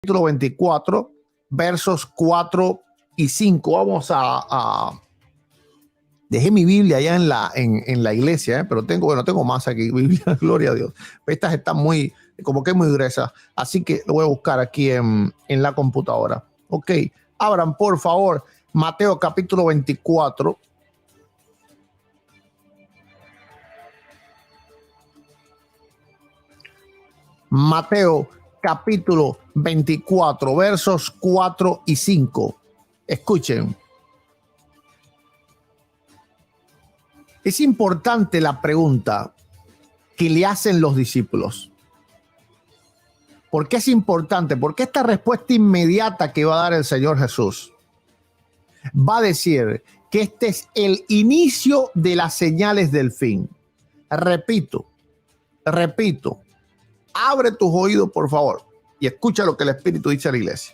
capítulo 24, versos 4 y 5. Vamos dejé mi Biblia allá en la iglesia, pero tengo más aquí, Biblia, gloria a Dios. Estas están muy gruesas, así que lo voy a buscar aquí en la computadora. Ok, abran por favor Mateo capítulo 24. Mateo capítulo 24, versos 4 y 5. Escuchen. Es importante la pregunta que le hacen los discípulos. ¿Por qué es importante? Porque esta respuesta inmediata que va a dar el Señor Jesús va a decir que este es el inicio de las señales del fin. Repito, abre tus oídos, por favor, y escucha lo que el Espíritu dice a la iglesia.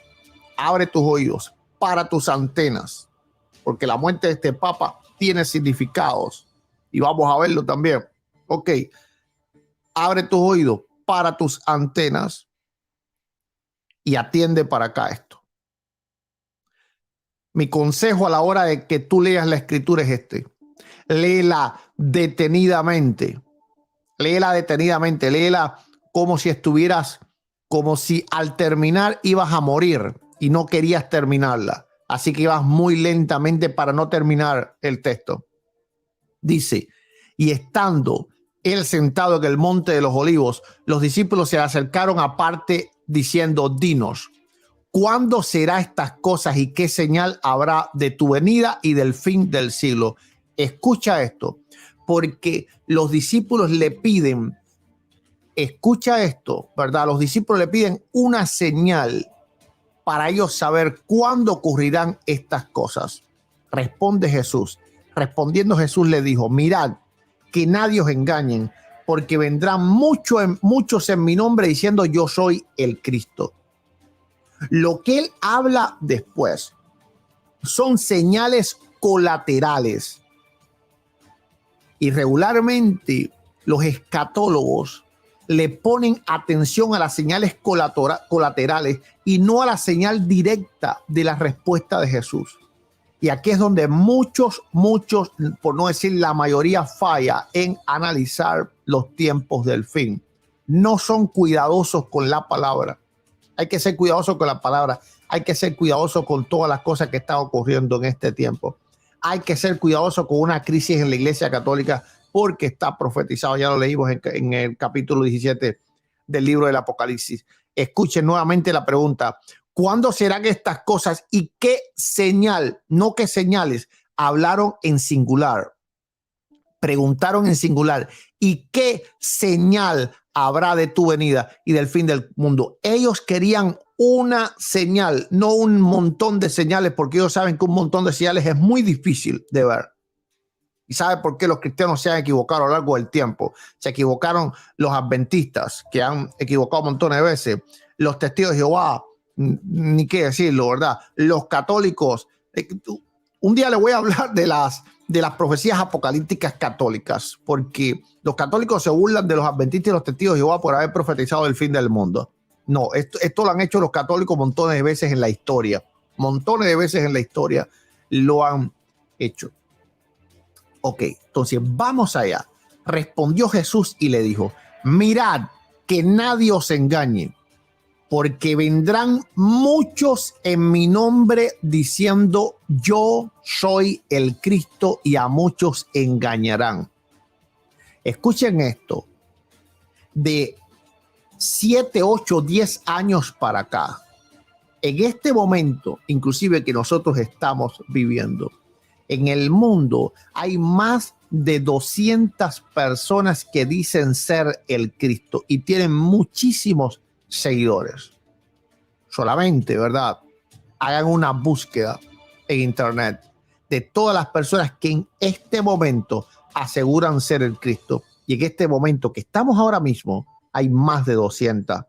Abre tus oídos para tus antenas, porque la muerte de este Papa tiene significados y vamos a verlo también. Ok, abre tus oídos para tus antenas y atiende para acá esto. Mi consejo a la hora de que tú leas la escritura es este. Léela detenidamente. Léela como si al terminar ibas a morir y no querías terminarla. Así que ibas muy lentamente para no terminar el texto. Dice, y estando él sentado en el monte de los olivos, los discípulos se acercaron aparte diciendo, dinos, ¿cuándo será estas cosas y qué señal habrá de tu venida y del fin del siglo? Escucha esto, porque los discípulos le piden, escucha esto, ¿verdad? Los discípulos le piden una señal para ellos saber cuándo ocurrirán estas cosas. Responde Jesús. Respondiendo Jesús le dijo, mirad que nadie os engañen, porque vendrán muchos en mi nombre diciendo yo soy el Cristo. Lo que él habla después son señales colaterales. Y regularmente los escatólogos le ponen atención a las señales colaterales y no a la señal directa de la respuesta de Jesús. Y aquí es donde muchos, por no decir la mayoría, falla en analizar los tiempos del fin. No son cuidadosos con la palabra. Hay que ser cuidadosos con la palabra. Hay que ser cuidadosos con todas las cosas que están ocurriendo en este tiempo. Hay que ser cuidadosos con una crisis en la Iglesia Católica porque está profetizado. Ya lo leímos en el capítulo 17 del libro del Apocalipsis. Escuchen nuevamente la pregunta. ¿Cuándo serán estas cosas y qué señal, no qué señales, hablaron en singular? Preguntaron en singular. ¿Y qué señal habrá de tu venida y del fin del mundo? Ellos querían una señal, no un montón de señales, porque ellos saben que un montón de señales es muy difícil de ver. ¿Y sabe por qué los cristianos se han equivocado a lo largo del tiempo? Se equivocaron los adventistas, que han equivocado montones de veces. Los testigos de Jehová, ni qué decirlo, ¿verdad? Los católicos. Un día les voy a hablar de las profecías apocalípticas católicas, porque los católicos se burlan de los adventistas y los testigos de Jehová por haber profetizado el fin del mundo. No, esto lo han hecho los católicos montones de veces en la historia. Montones de veces en la historia lo han hecho. Ok, entonces vamos allá. Respondió Jesús y le dijo, mirad que nadie os engañe, porque vendrán muchos en mi nombre diciendo yo soy el Cristo y a muchos engañarán. Escuchen esto, de 7, 8, 10 años para acá, en este momento, inclusive que nosotros estamos viviendo, en el mundo hay más de 200 personas que dicen ser el Cristo y tienen muchísimos seguidores. Solamente, ¿verdad? Hagan una búsqueda en internet de todas las personas que en este momento aseguran ser el Cristo. Y en este momento que estamos ahora mismo, hay más de 200.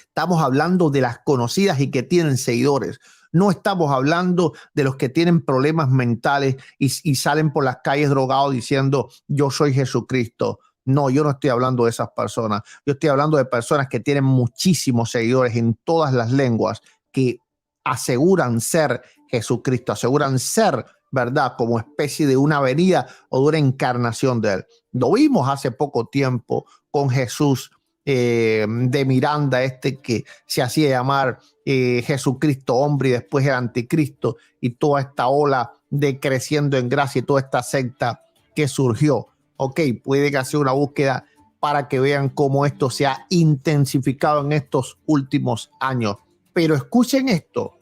Estamos hablando de las conocidas y que tienen seguidores. No estamos hablando de los que tienen problemas mentales y salen por las calles drogados diciendo yo soy Jesucristo. No, yo no estoy hablando de esas personas. Yo estoy hablando de personas que tienen muchísimos seguidores en todas las lenguas, que aseguran ser Jesucristo, aseguran ser, ¿verdad?, como especie de una venida o de una encarnación de él. Lo vimos hace poco tiempo con Jesús de Miranda, que se hacía llamar Jesucristo hombre y después el anticristo, y toda esta ola de creciendo en gracia y toda esta secta que surgió. Ok, puede que sea una búsqueda para que vean cómo esto se ha intensificado en estos últimos años. Pero escuchen esto,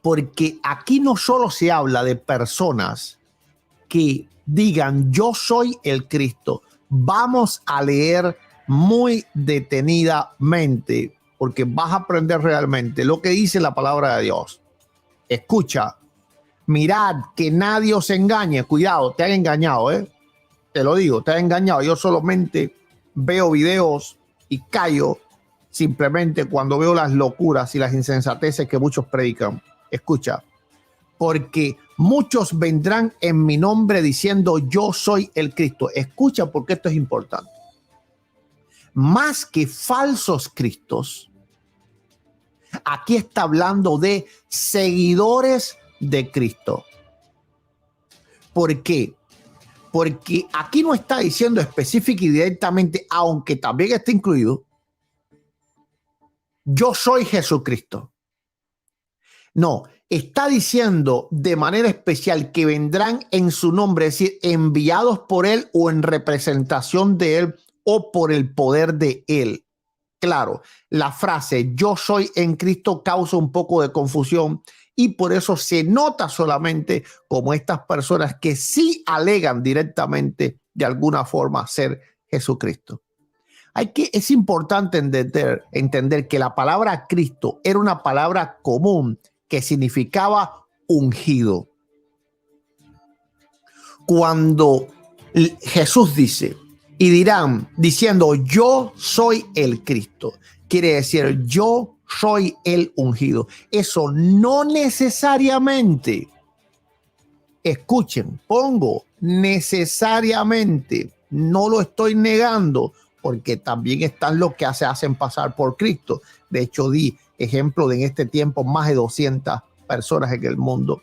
porque aquí no solo se habla de personas que digan yo soy el Cristo. Vamos a leer muy detenidamente, porque vas a aprender realmente lo que dice la palabra de Dios. Escucha, mirad que nadie os engañe. Cuidado, te han engañado, te lo digo, te han engañado. Yo solamente veo videos y callo simplemente cuando veo las locuras y las insensateces que muchos predican. Escucha, porque muchos vendrán en mi nombre diciendo yo soy el Cristo. Escucha, porque esto es importante. Más que falsos cristos, aquí está hablando de seguidores de Cristo. ¿Por qué? Porque aquí no está diciendo específica y directamente, aunque también está incluido, yo soy Jesucristo. No, está diciendo de manera especial que vendrán en su nombre, es decir, enviados por él o en representación de él o por el poder de él. Claro, la frase yo soy en Cristo causa un poco de confusión y por eso se nota solamente como estas personas que sí alegan directamente de alguna forma ser Jesucristo. Es importante entender que la palabra Cristo era una palabra común que significaba ungido. Cuando Jesús dice, y dirán diciendo yo soy el Cristo, quiere decir yo soy el ungido. Eso no necesariamente, escuchen, pongo necesariamente, no lo estoy negando, porque también están los que se hacen pasar por Cristo. De hecho, di ejemplo de en este tiempo más de 200 personas en el mundo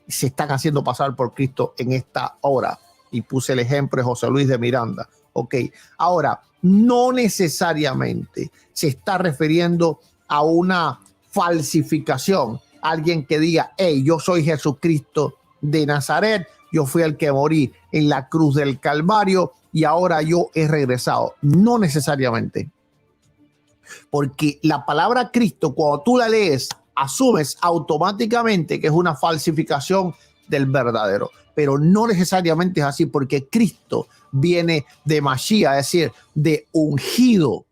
se están haciendo pasar por Cristo en esta hora. Y puse el ejemplo de José Luis de Miranda. Ok, ahora, no necesariamente se está refiriendo a una falsificación. Alguien que diga, hey, yo soy Jesucristo de Nazaret, yo fui el que morí en la cruz del Calvario y ahora yo he regresado. No necesariamente. Porque la palabra Cristo, cuando tú la lees, asumes automáticamente que es una falsificación del verdadero. Pero no necesariamente es así, porque Cristo viene de Mashiach, es decir, de ungido,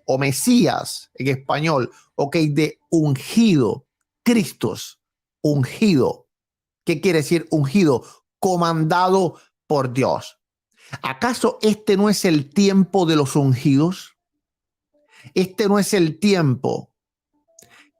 o Mesías en español, ok, de ungido, Cristos, ungido. ¿Qué quiere decir ungido? Comandado por Dios. ¿Acaso este no es el tiempo de los ungidos? Este no es el tiempo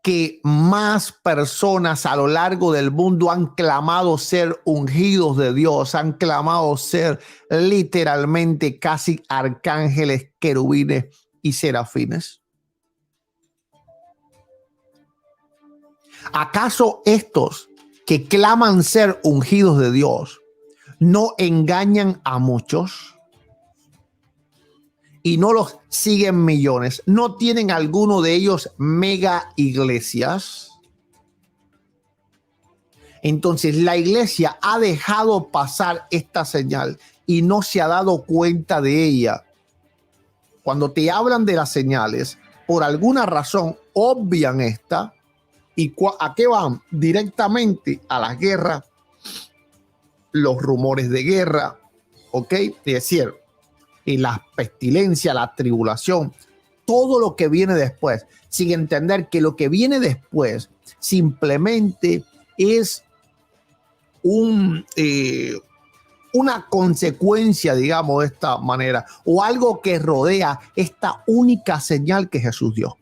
que más personas a lo largo del mundo han clamado ser ungidos de Dios, han clamado ser literalmente casi arcángeles, querubines y serafines. ¿Acaso estos que claman ser ungidos de Dios no engañan a muchos? Y no los siguen millones. ¿No tienen alguno de ellos mega iglesias? Entonces la iglesia ha dejado pasar esta señal y no se ha dado cuenta de ella. Cuando te hablan de las señales, por alguna razón obvian esta. ¿Y a qué van? Directamente a las guerras, los rumores de guerra, ¿ok? Es decir, y la pestilencia, la tribulación, todo lo que viene después, sin entender que lo que viene después simplemente es una consecuencia, digamos, de esta manera, o algo que rodea esta única señal que Jesús dio.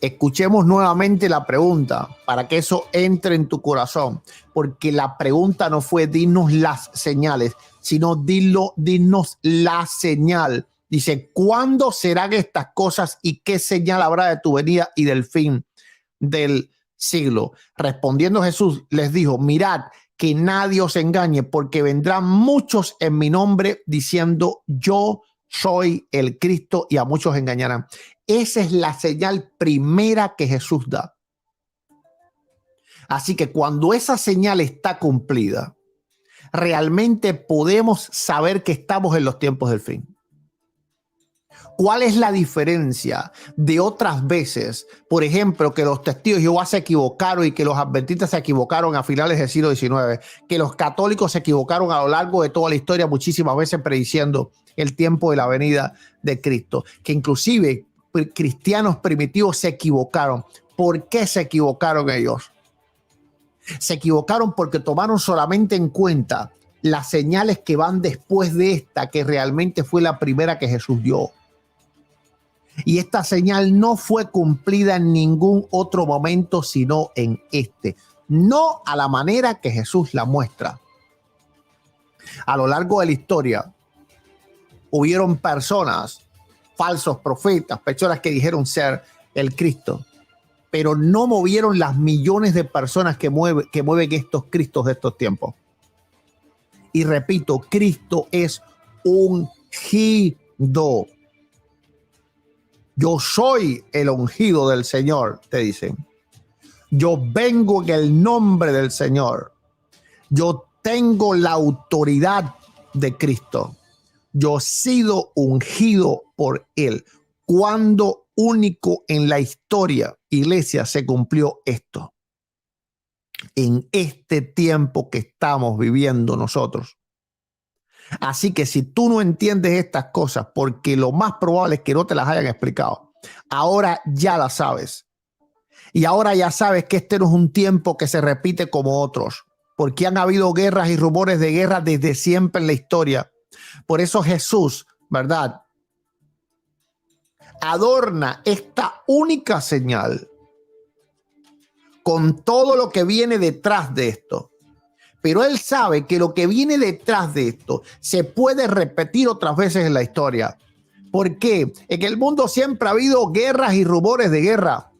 Escuchemos nuevamente la pregunta para que eso entre en tu corazón, porque la pregunta no fue dinos las señales, sino dinos la señal. Dice, ¿cuándo serán estas cosas y qué señal habrá de tu venida y del fin del siglo? Respondiendo Jesús les dijo, mirad que nadie os engañe, porque vendrán muchos en mi nombre diciendo yo soy el Cristo, y a muchos engañarán. Esa es la señal primera que Jesús da. Así que cuando esa señal está cumplida, realmente podemos saber que estamos en los tiempos del fin. ¿Cuál es la diferencia de otras veces? Por ejemplo, que los testigos de Jehová se equivocaron y que los adventistas se equivocaron a finales del siglo XIX, que los católicos se equivocaron a lo largo de toda la historia muchísimas veces prediciendo el tiempo de la venida de Cristo, que inclusive cristianos primitivos se equivocaron. ¿Por qué se equivocaron ellos? Se equivocaron porque tomaron solamente en cuenta las señales que van después de esta, que realmente fue la primera que Jesús dio. Y esta señal no fue cumplida en ningún otro momento, sino en este. No a la manera que Jesús la muestra. A lo largo de la historia, hubieron personas, falsos profetas, personas que dijeron ser el Cristo, pero no movieron las millones de personas que mueven estos Cristos de estos tiempos. Y repito, Cristo es ungido. Yo soy el ungido del Señor, te dicen. Yo vengo en el nombre del Señor. Yo tengo la autoridad de Cristo. Yo he sido ungido por Él. ¿Cuándo único en la historia, iglesia, se cumplió esto? En este tiempo que estamos viviendo nosotros. Así que si tú no entiendes estas cosas, porque lo más probable es que no te las hayan explicado, ahora ya las sabes. Y ahora ya sabes que este no es un tiempo que se repite como otros, porque han habido guerras y rumores de guerra desde siempre en la historia. Por eso Jesús, ¿verdad?, adorna esta única señal con todo lo que viene detrás de esto. Pero él sabe que lo que viene detrás de esto se puede repetir otras veces en la historia. ¿Por qué? En el mundo siempre ha habido guerras y rumores de guerra.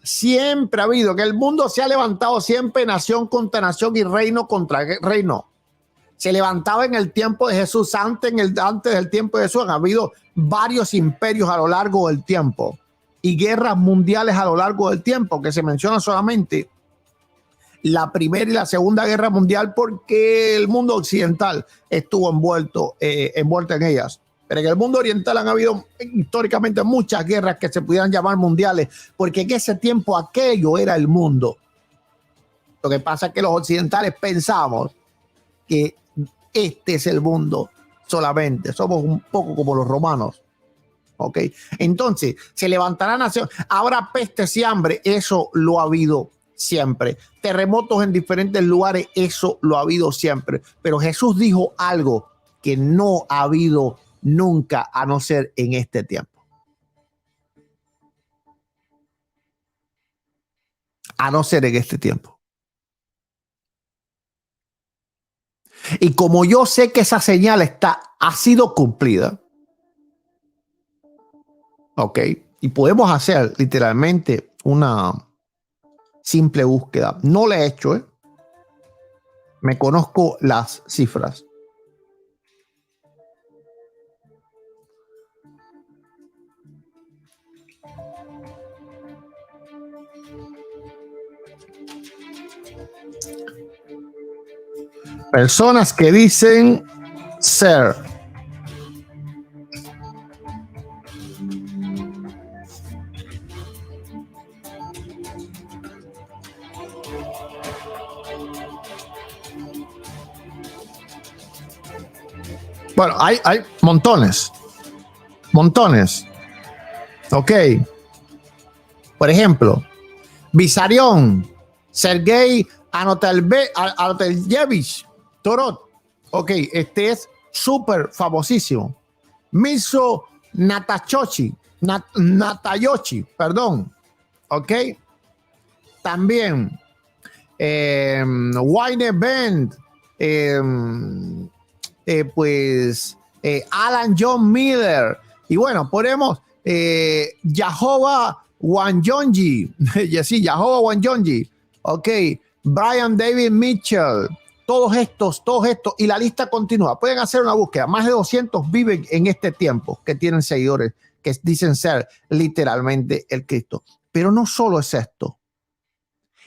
Siempre ha habido. Que el mundo se ha levantado siempre nación contra nación y reino contra reino. Se levantaba en el tiempo de Jesús. Antes del tiempo de Jesús han habido varios imperios a lo largo del tiempo. Y guerras mundiales a lo largo del tiempo, que se menciona solamente la Primera y la Segunda Guerra Mundial porque el mundo occidental estuvo envuelto en ellas. Pero en el mundo oriental han habido históricamente muchas guerras que se pudieran llamar mundiales, porque en ese tiempo aquello era el mundo. Lo que pasa es que los occidentales pensamos que este es el mundo solamente. Somos un poco como los romanos. ¿Ok? Entonces, se levantará nación. Habrá pestes y hambre. Eso lo ha habido siempre. Terremotos en diferentes lugares, eso lo ha habido siempre. Pero Jesús dijo algo que no ha habido nunca, a no ser en este tiempo. A no ser en este tiempo. Y como yo sé que esa señal ha sido cumplida, ok, y podemos hacer literalmente una simple búsqueda. No la he hecho, me conozco las cifras. Personas que dicen ser bueno, hay montones. Ok. Por ejemplo, Vissarion, Sergei Anatolyevich Torot. Ok, este es súper famosísimo. Miso Natayoshi, perdón. ¿Ok? También Wayne Bend, Alan John Miller, y bueno, ponemos Jehovah Wanjonji, sí, Jehovah Wanjonji, ok, Brian David Mitchell, todos estos, y la lista continúa. Pueden hacer una búsqueda. Más de 200 viven en este tiempo que tienen seguidores que dicen ser literalmente el Cristo. Pero no solo es esto.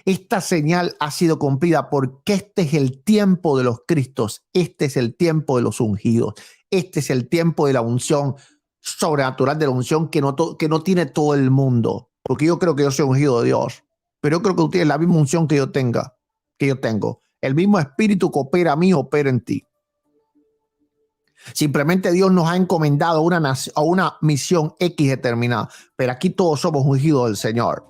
Esta señal ha sido cumplida porque este es el tiempo de los Cristos. Este es el tiempo de los ungidos. Este es el tiempo de la unción sobrenatural, de la unción que no tiene todo el mundo. Porque yo creo que yo soy ungido de Dios. Pero yo creo que tú tienes la misma unción que yo tengo. El mismo espíritu que opera a mí, opera en ti. Simplemente Dios nos ha encomendado a una misión X determinada. Pero aquí todos somos ungidos del Señor.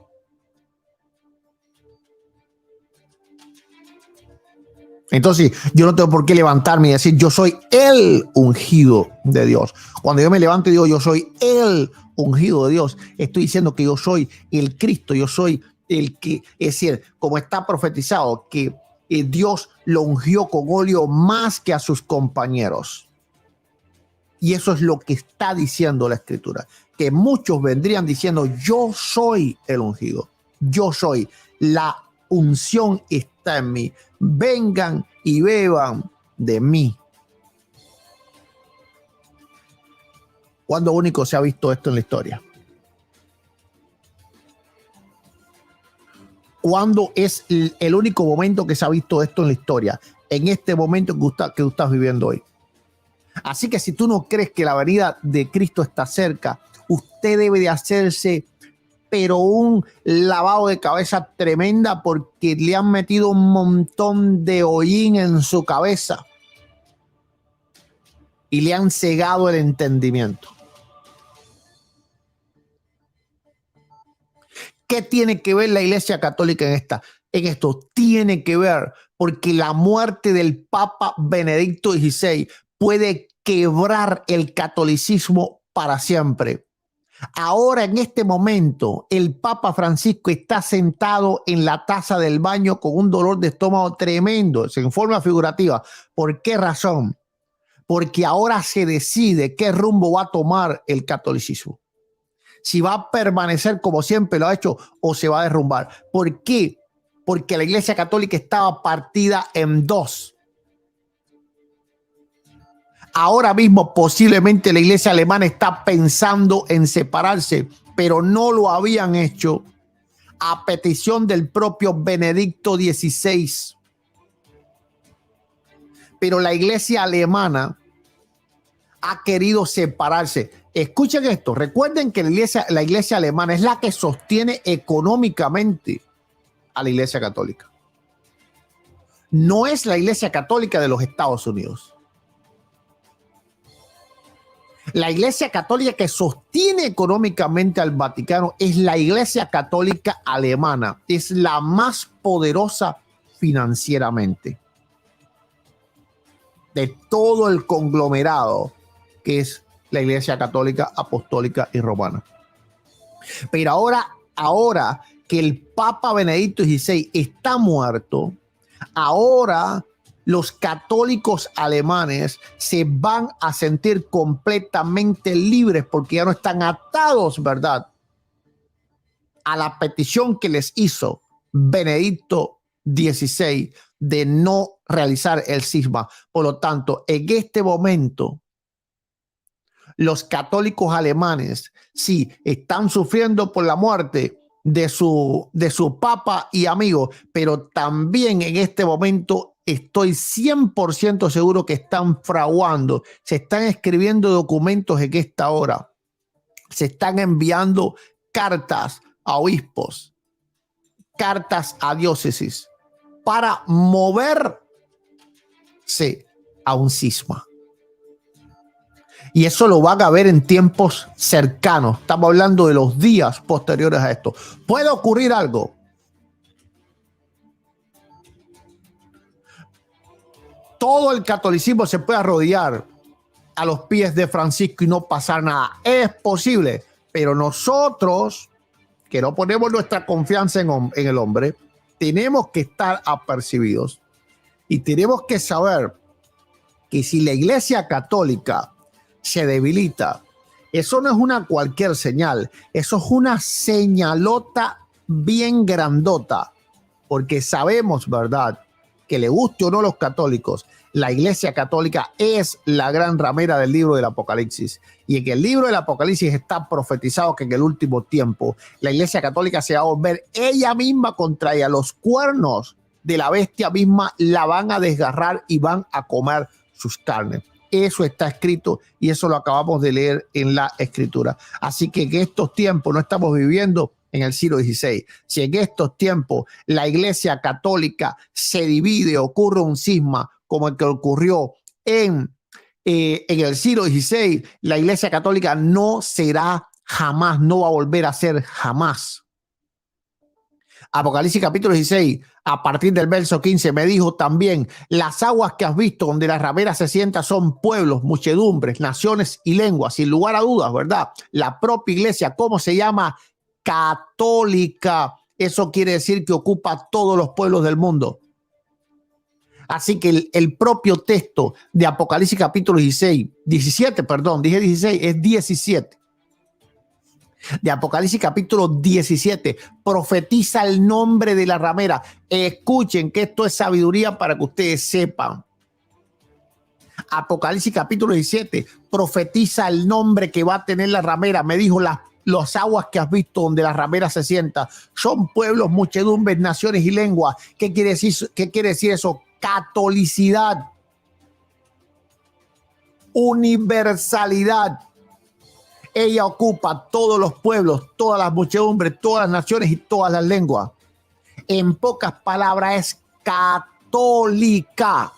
Entonces, yo no tengo por qué levantarme y decir, yo soy el ungido de Dios. Cuando yo me levanto y digo, yo soy el ungido de Dios, estoy diciendo que yo soy el Cristo, yo soy el que, es decir, como está profetizado, que Dios lo ungió con óleo más que a sus compañeros. Y eso es lo que está diciendo la Escritura, que muchos vendrían diciendo, yo soy el ungido, yo soy, la unción está en mí, vengan y beban de mí. ¿Cuándo único se ha visto esto en la historia? ¿Cuándo es el único momento que se ha visto esto en la historia? En este momento que tú estás viviendo hoy. Así que si tú no crees que la venida de Cristo está cerca, usted debe de hacerse pero un lavado de cabeza tremenda porque le han metido un montón de hollín en su cabeza y le han cegado el entendimiento. ¿Qué tiene que ver la Iglesia Católica en esto? Tiene que ver porque la muerte del Papa Benedicto XVI puede quebrar el catolicismo para siempre. Ahora, en este momento, el Papa Francisco está sentado en la taza del baño con un dolor de estómago tremendo, en forma figurativa. ¿Por qué razón? Porque ahora se decide qué rumbo va a tomar el catolicismo. Si va a permanecer como siempre lo ha hecho o se va a derrumbar. ¿Por qué? Porque la Iglesia Católica estaba partida en dos. Ahora mismo posiblemente la iglesia alemana está pensando en separarse, pero no lo habían hecho a petición del propio Benedicto XVI. Pero la iglesia alemana ha querido separarse. Escuchen esto, recuerden que la iglesia alemana es la que sostiene económicamente a la Iglesia Católica. No es la Iglesia Católica de los Estados Unidos. La Iglesia Católica que sostiene económicamente al Vaticano es la Iglesia Católica alemana. Es la más poderosa financieramente de todo el conglomerado que es la Iglesia Católica Apostólica y Romana. Pero ahora que el Papa Benedicto XVI está muerto, ahora los católicos alemanes se van a sentir completamente libres porque ya no están atados, ¿verdad?, a la petición que les hizo Benedicto XVI de no realizar el cisma. Por lo tanto, en este momento, los católicos alemanes sí están sufriendo por la muerte de su papa y amigo, pero también en este momento estoy 100% seguro que están fraguando, se están escribiendo documentos en esta hora, se están enviando cartas a obispos, cartas a diócesis para moverse a un cisma. Y eso lo van a ver en tiempos cercanos. Estamos hablando de los días posteriores a esto. ¿Puede ocurrir algo? Todo el catolicismo se puede arrodillar a los pies de Francisco y no pasar nada. Es posible, pero nosotros que no ponemos nuestra confianza en el hombre, tenemos que estar apercibidos y tenemos que saber que si la Iglesia Católica se debilita, eso no es una cualquier señal, eso es una señalota bien grandota, porque sabemos, ¿verdad?, que le guste o no a los católicos, la Iglesia Católica es la gran ramera del libro del Apocalipsis. Y en el libro del Apocalipsis está profetizado que en el último tiempo la Iglesia Católica se va a volver ella misma contra ella. Los cuernos de la bestia misma la van a desgarrar y van a comer sus carnes. Eso está escrito y eso lo acabamos de leer en la Escritura. Así que en estos tiempos no estamos viviendo en el siglo XVI. Si en estos tiempos la Iglesia Católica se divide, ocurre un cisma como el que ocurrió en el siglo XVI, la Iglesia Católica no será jamás, no va a volver a ser jamás. Apocalipsis capítulo 16, a partir del verso 15, me dijo también: las aguas que has visto donde la ramera se sienta son pueblos, muchedumbres, naciones y lenguas. Sin lugar a dudas, ¿verdad? La propia iglesia, ¿cómo se llama? Católica. Eso quiere decir que ocupa todos los pueblos del mundo. Así que el propio texto de Apocalipsis capítulo 17, dije 16, es 17. De Apocalipsis capítulo 17, profetiza el nombre de la ramera. Escuchen que esto es sabiduría para que ustedes sepan. Apocalipsis capítulo 17, profetiza el nombre que va a tener la ramera. Me dijo: las aguas que has visto donde la ramera se sienta son pueblos, muchedumbres, naciones y lenguas. ¿Qué quiere decir eso? Catolicidad, universalidad. Ella ocupa todos los pueblos, todas las muchedumbres, todas las naciones y todas las lenguas. En pocas palabras, es católica.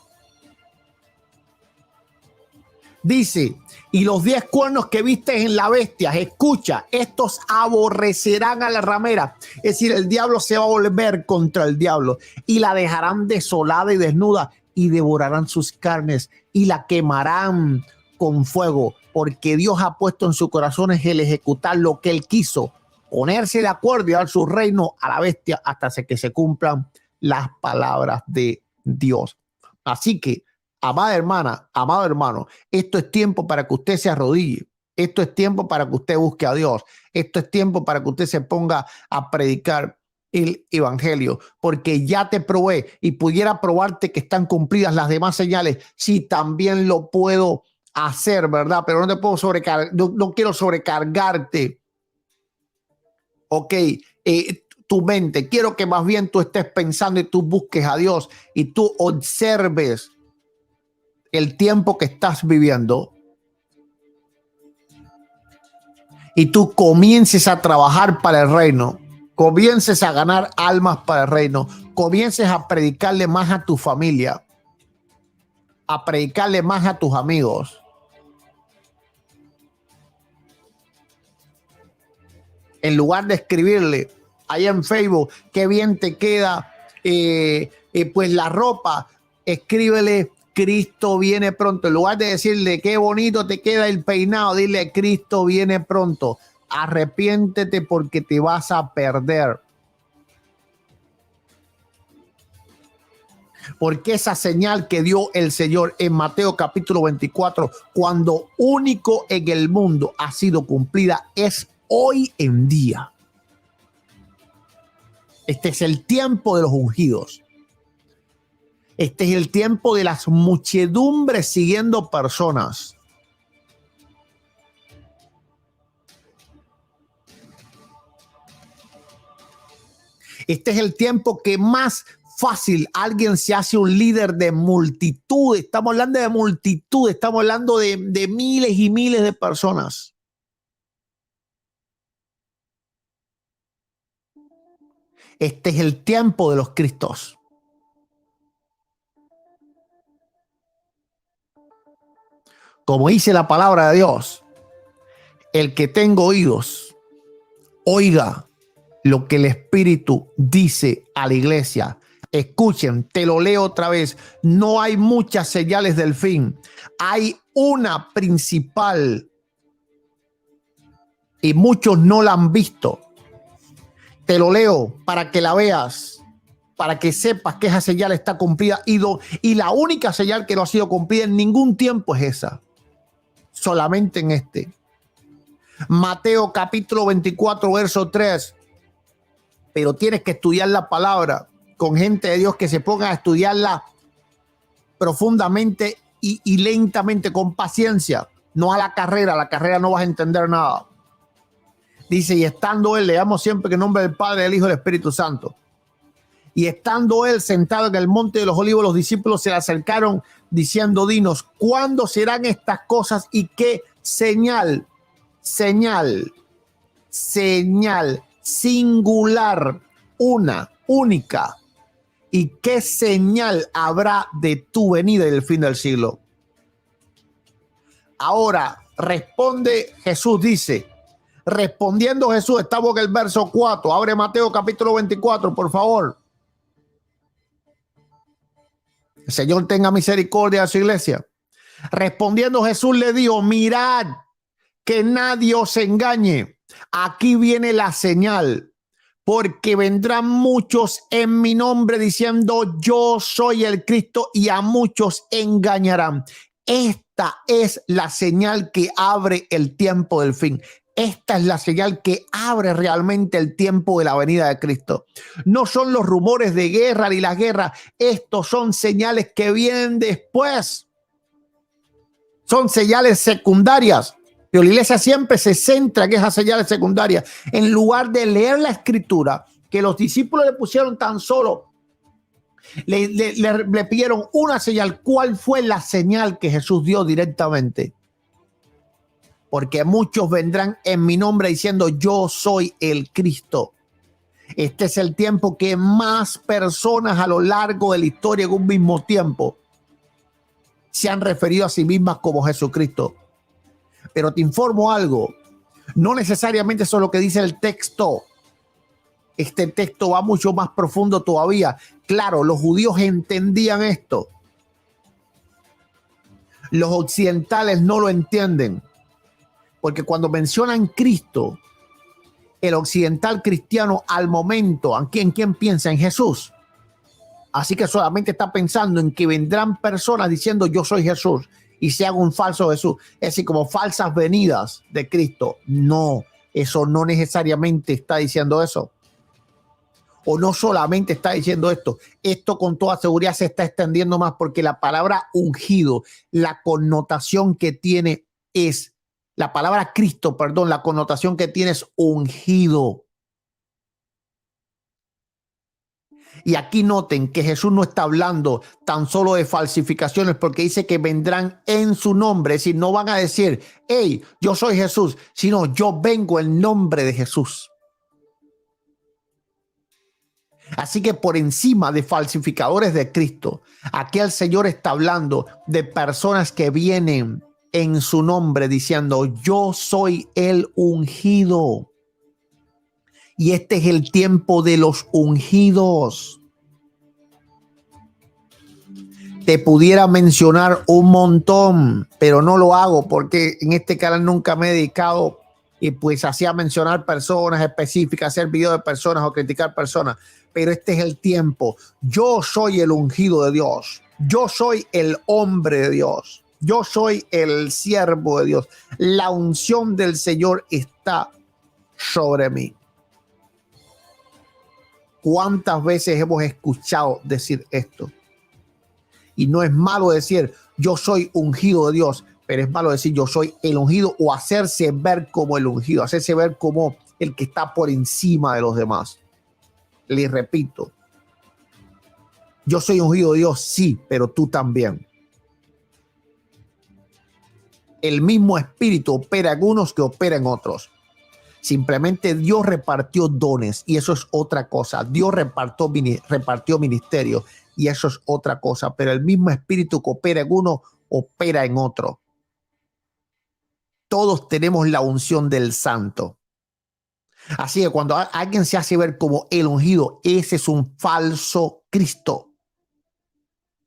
Dice: y los 10 cuernos que viste en la bestia, escucha, estos aborrecerán a la ramera. Es decir, el diablo se va a volver contra el diablo y la dejarán desolada y desnuda y devorarán sus carnes y la quemarán con fuego, porque Dios ha puesto en su corazón el ejecutar lo que él quiso, ponerse de acuerdo y dar su reino a la bestia hasta que se cumplan las palabras de Dios. Así que, amada hermana, amado hermano, esto es tiempo para que usted se arrodille. Esto es tiempo para que usted busque a Dios. Esto es tiempo para que usted se ponga a predicar el evangelio, porque ya te probé y pudiera probarte que están cumplidas las demás señales. Sí, también lo puedo hacer, ¿verdad? Pero no te puedo sobrecargar, no quiero sobrecargarte. Ok, tu mente. Quiero que más bien tú estés pensando y tú busques a Dios y tú observes el tiempo que estás viviendo y tú comiences a trabajar para el reino, comiences a ganar almas para el reino, comiences a predicarle más a tu familia, a predicarle más a tus amigos. En lugar de escribirle ahí en Facebook: qué bien te queda pues la ropa, escríbele: Cristo viene pronto. En lugar de decirle: qué bonito te queda el peinado, dile: Cristo viene pronto. Arrepiéntete porque te vas a perder. Porque esa señal que dio el Señor en Mateo capítulo 24, cuando único en el mundo ha sido cumplida, es hoy en día. Este es el tiempo de los ungidos. Este es el tiempo de las muchedumbres siguiendo personas. Este es el tiempo que más fácil alguien se hace un líder de multitud. Estamos hablando de multitud, estamos hablando de miles y miles de personas. Este es el tiempo de los Cristos. Como dice la palabra de Dios: el que tenga oídos, oiga lo que el Espíritu dice a la iglesia. Escuchen, te lo leo otra vez. No hay muchas señales del fin. Hay una principal y muchos no la han visto. Te lo leo para que la veas, para que sepas que esa señal está cumplida y la única señal que no ha sido cumplida en ningún tiempo es esa, solamente en este. Mateo capítulo 24, verso 3. Pero tienes que estudiar la palabra con gente de Dios que se ponga a estudiarla profundamente y lentamente, con paciencia, no a la carrera no vas a entender nada. Dice, y estando él, leamos siempre que en nombre del Padre, del Hijo y del Espíritu Santo. Y estando él sentado en el monte de los olivos, los discípulos se le acercaron diciendo, dinos, ¿cuándo serán estas cosas y qué señal singular, una, única, y qué señal habrá de tu venida y del fin del siglo? Ahora responde Jesús, dice, respondiendo Jesús, estamos en el verso 4, abre Mateo capítulo 24, por favor. El Señor tenga misericordia de su iglesia. Respondiendo Jesús le dijo, mirad que nadie os engañe. Aquí viene la señal, porque vendrán muchos en mi nombre diciendo yo soy el Cristo y a muchos engañarán. Esta es la señal que abre el tiempo del fin. Esta es la señal que abre realmente el tiempo de la venida de Cristo. No son los rumores de guerra ni las guerras. Estos son señales que vienen después. Son señales secundarias. Pero la iglesia siempre se centra en esas señales secundarias. En lugar de leer la escritura, que los discípulos le pusieron tan solo, le pidieron una señal. ¿Cuál fue la señal que Jesús dio directamente? Porque muchos vendrán en mi nombre diciendo yo soy el Cristo. Este es el tiempo que más personas a lo largo de la historia en un mismo tiempo se han referido a sí mismas como Jesucristo. Pero te informo algo, no necesariamente eso es lo que dice el texto. Este texto va mucho más profundo todavía. Claro, los judíos entendían esto. Los occidentales no lo entienden. Porque cuando mencionan Cristo, el occidental cristiano al momento, ¿en quién piensa? En Jesús. Así que solamente está pensando en que vendrán personas diciendo yo soy Jesús y se haga un falso Jesús. Es decir, como falsas venidas de Cristo. No, eso no necesariamente está diciendo eso. O no solamente está diciendo esto. Esto con toda seguridad se está extendiendo más porque la palabra ungido, la connotación que tiene es la palabra Cristo, perdón, la connotación que tiene es ungido. Y aquí noten que Jesús no está hablando tan solo de falsificaciones porque dice que vendrán en su nombre. Es decir, no van a decir, hey, yo soy Jesús, sino yo vengo en nombre de Jesús. Así que por encima de falsificadores de Cristo, aquí el Señor está hablando de personas que vienen en su nombre diciendo yo soy el ungido. Y este es el tiempo de los ungidos. Te pudiera mencionar un montón, pero no lo hago porque en este canal nunca me he dedicado y pues así a mencionar personas específicas, hacer videos de personas o criticar personas. Pero este es el tiempo. Yo soy el ungido de Dios. Yo soy el hombre de Dios. Yo soy el siervo de Dios. La unción del Señor está sobre mí. ¿Cuántas veces hemos escuchado decir esto? Y no es malo decir yo soy ungido de Dios, pero es malo decir yo soy el ungido o hacerse ver como el ungido, hacerse ver como el que está por encima de los demás. Les repito, yo soy ungido de Dios, sí, pero tú también. El mismo espíritu opera en unos que opera en otros. Simplemente Dios repartió dones y eso es otra cosa. Dios repartió ministerio y eso es otra cosa. Pero el mismo espíritu que opera en uno, opera en otro. Todos tenemos la unción del santo. Así que cuando alguien se hace ver como el ungido, ese es un falso Cristo.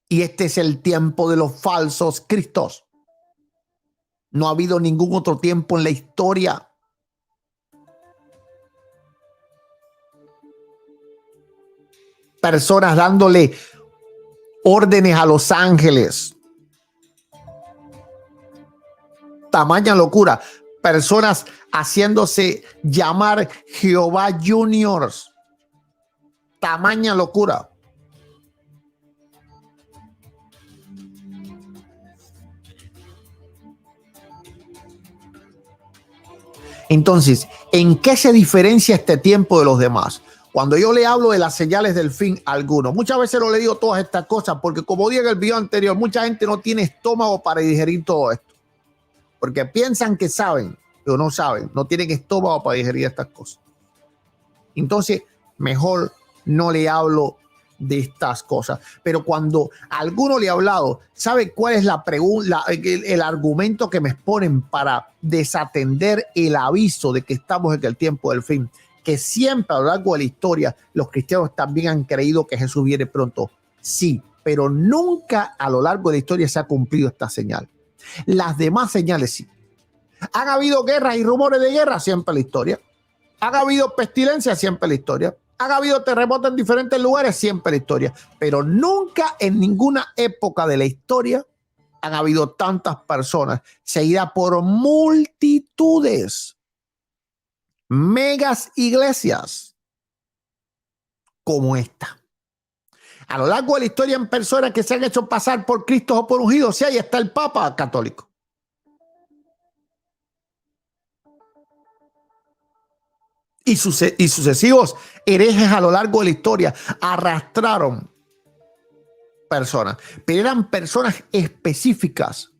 Y este es el tiempo de los falsos Cristos. No ha habido ningún otro tiempo en la historia. personas dándole órdenes a los ángeles. Tamaña locura. Personas haciéndose llamar Jehová Juniors. Tamaña locura. Entonces, ¿en qué se diferencia este tiempo de los demás? Cuando yo le hablo de las señales del fin a algunos, muchas veces no le digo todas estas cosas porque, como dije en el video anterior, mucha gente no tiene estómago para digerir todo esto. Porque piensan que saben, pero no saben, no tienen estómago para digerir estas cosas. Entonces, mejor no le hablo de estas cosas. Pero cuando a alguno le he hablado, ¿sabe cuál es la pregunta, el argumento que me exponen para desatender el aviso de que estamos en el tiempo del fin? Que siempre a lo largo de la historia los cristianos también han creído que Jesús viene pronto. Sí, pero nunca a lo largo de la historia se ha cumplido esta señal. Las demás señales sí. Han habido guerras y rumores de guerra siempre en la historia. Han habido pestilencias siempre en la historia. Han habido terremotos en diferentes lugares siempre en la historia. Pero nunca en ninguna época de la historia han habido tantas personas seguidas por multitudes. Megas iglesias como esta. A lo largo de la historia, en personas que se han hecho pasar por Cristo o por ungidos, sí, ahí está el Papa católico. Y sucesivos herejes a lo largo de la historia arrastraron personas, pero eran personas específicas